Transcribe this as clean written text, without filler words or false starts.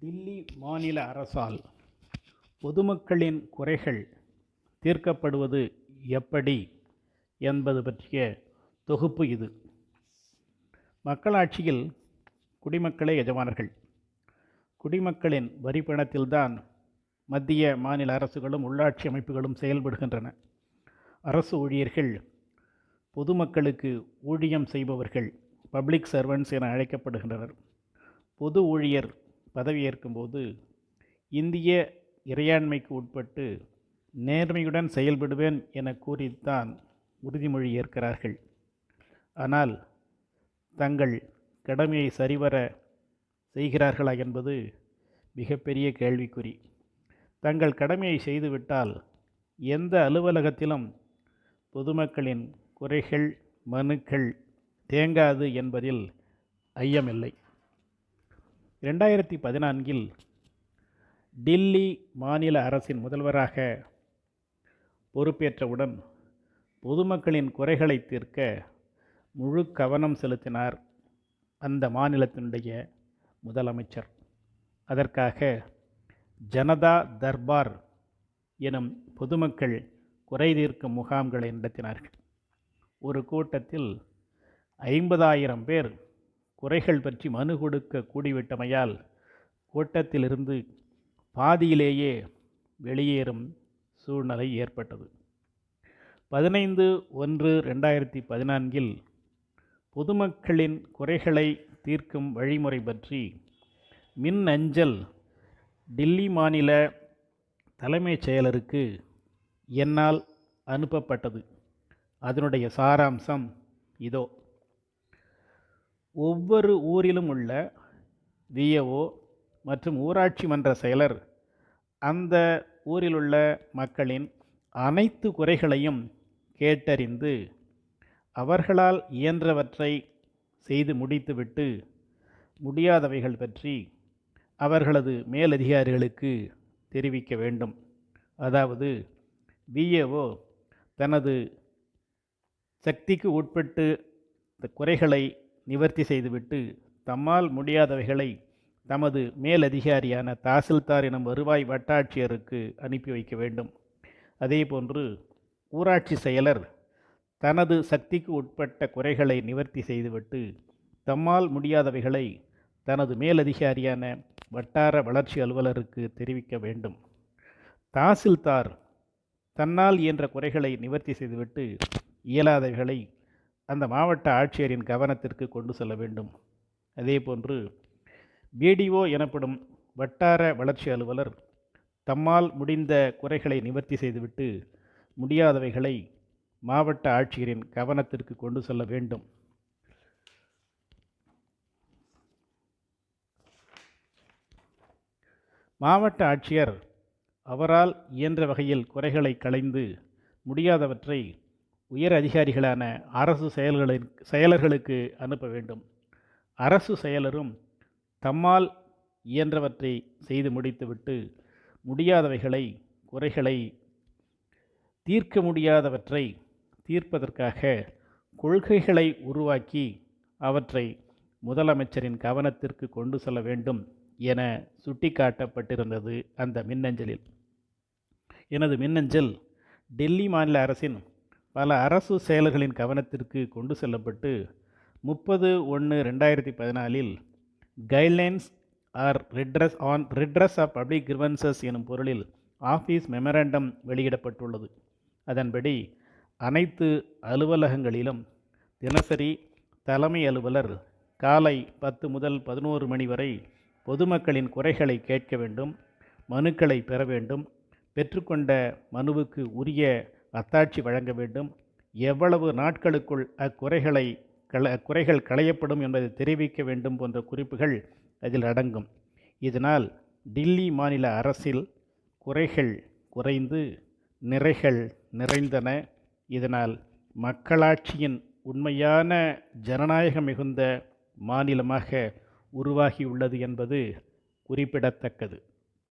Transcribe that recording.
டில்லி மாநில அரசால் பொதுமக்களின் குறைகள் தீர்க்கப்படுவது எப்படி என்பது பற்றிய தொகுப்பு இது. மக்களாட்சியில் குடிமக்களே எஜமானர்கள். குடிமக்களின் வரி பணத்தில்தான் மத்திய மாநில அரசுகளும் உள்ளாட்சி அமைப்புகளும் செயல்படுகின்றன. அரசு ஊழியர்கள் பொதுமக்களுக்கு ஊழியம் செய்பவர்கள், பப்ளிக் சர்வன்ட்ஸ் என அழைக்கப்படுகின்றனர். பொது ஊழியர் பதவியேற்கும்போது இந்திய இறையாண்மைக்கு உட்பட்டு நேர்மையுடன் செயல்படுவேன் என கூறித்தான் உறுதிமொழி ஏற்கிறார்கள். ஆனால் தங்கள் கடமையை சரிவர செய்கிறார்களா என்பது மிகப்பெரிய கேள்விக்குறி. தங்கள் கடமையை செய்துவிட்டால் எந்த அலுவலகத்திலும் பொதுமக்களின் குறைகள், மனுக்கள் தேங்காது என்பதில் ஐயமில்லை. 2014 டில்லி மாநில அரசின் முதல்வராக பொறுப்பேற்றவுடன் பொதுமக்களின் குறைகளை தீர்க்க முழு கவனம் செலுத்தினார் அந்த மாநிலத்தினுடைய முதலமைச்சர். அதற்காக ஜனதா தர்பார் எனும் பொதுமக்கள் குறை தீர்க்கும் முகாம்களை நடத்தினார்கள். ஒரு கூட்டத்தில் 50,000 பேர் குறைகள் பற்றி மனு கொடுக்க கூடிவிட்டமையால் கூட்டத்திலிருந்து பாதியிலேயே வெளியேறும் சூழ்நிலை ஏற்பட்டது. 15/1/2014 பொதுமக்களின் குறைகளை தீர்க்கும் வழிமுறை பற்றி மின் அஞ்சல் டில்லி மாநில தலைமைச் செயலருக்கு என்னால் அனுப்பப்பட்டது. அதனுடைய சாராம்சம் இதோ. ஒவ்வொரு ஊரிலும் உள்ள விஏஓ மற்றும் ஊராட்சி மன்ற செயலர் அந்த ஊரிலுள்ள மக்களின் அனைத்து குறைகளையும் கேட்டறிந்து அவர்களால் இயன்றவற்றை செய்து முடித்துவிட்டு முடியாதவைகள் பற்றி அவர்களது மேலதிகாரிகளுக்கு தெரிவிக்க வேண்டும். அதாவது விஏஓ தனது சக்திக்கு உட்பட்டு குறைகளை நிவர்த்தி செய்துவிட்டு தம்மால் முடியாதவைகளை தமது மேலதிகாரியான தாசில்தார் எனும் வருவாய் வட்டாட்சியருக்கு அனுப்பி வைக்க வேண்டும். அதேபோன்று ஊராட்சி செயலர் தனது சக்திக்கு உட்பட்ட குறைகளை நிவர்த்தி செய்துவிட்டு தம்மால் முடியாதவைகளை தனது மேலதிகாரியான வட்டார வளர்ச்சி அலுவலருக்கு தெரிவிக்க வேண்டும். தாசில்தார் தன்னால் இயன்ற குறைகளை நிவர்த்தி செய்துவிட்டு இயலாதவைகளை அந்த மாவட்ட ஆட்சியரின் கவனத்திற்கு கொண்டு செல்ல வேண்டும். அதேபோன்று பிடிஓ எனப்படும் வட்டார வளர்ச்சி அலுவலர் தம்மால் முடிந்த குறைகளை நிவர்த்தி செய்துவிட்டு முடியாதவைகளை மாவட்ட ஆட்சியரின் கவனத்திற்கு கொண்டு செல்ல வேண்டும். மாவட்ட ஆட்சியர் அவரால் இயன்ற வகையில் குறைகளை களைந்து முடியாதவற்றை உயர் அதிகாரிகளான அரசு செயலர்களுக்கு அனுப்ப வேண்டும். அரசு செயலரும் தம்மால் இயன்றவற்றை செய்து முடித்துவிட்டு முடியாதவைகளை, குறைகளை தீர்க்க முடியாதவற்றை தீர்ப்பதற்காக கொள்கைகளை உருவாக்கி அவற்றை முதலமைச்சரின் கவனத்திற்கு கொண்டு செல்ல வேண்டும் என சுட்டிக்காட்டப்பட்டிருந்தது அந்த மின்னஞ்சலில். எனது மின்னஞ்சல் டெல்லி மாநில அரசின் பல அரசு செயலர்களின் கவனத்திற்கு கொண்டு செல்லப்பட்டு 30/1/2014 guidelines or redress of public grievances எனும் பொருளில் ஆஃபீஸ் மெமரண்டம் வெளியிடப்பட்டுள்ளது. அதன்படி அனைத்து அலுவலகங்களிலும் தினசரி தலைமை அலுவலர் காலை 10 முதல் 11 மணி வரை பொதுமக்களின் குறைகளை கேட்க வேண்டும், மனுக்களை பெற வேண்டும், பெற்றுக்கொண்ட மனுவுக்கு உரிய அத்தாட்சி வழங்க வேண்டும், எவ்வளவு நாட்களுக்குள் அக்குறைகள் களையப்படும் என்பதை தெரிவிக்க வேண்டும் போன்ற குறிப்புகள் அதில் அடங்கும். இதனால் டில்லி மாநில அரசில் குறைகள் குறைந்து நிறைகள் நிறைந்தன. இதனால் மக்களாட்சியின் உண்மையான ஜனநாயகம் மிகுந்த மாநிலமாக உருவாகியுள்ளது என்பது குறிப்பிடத்தக்கது.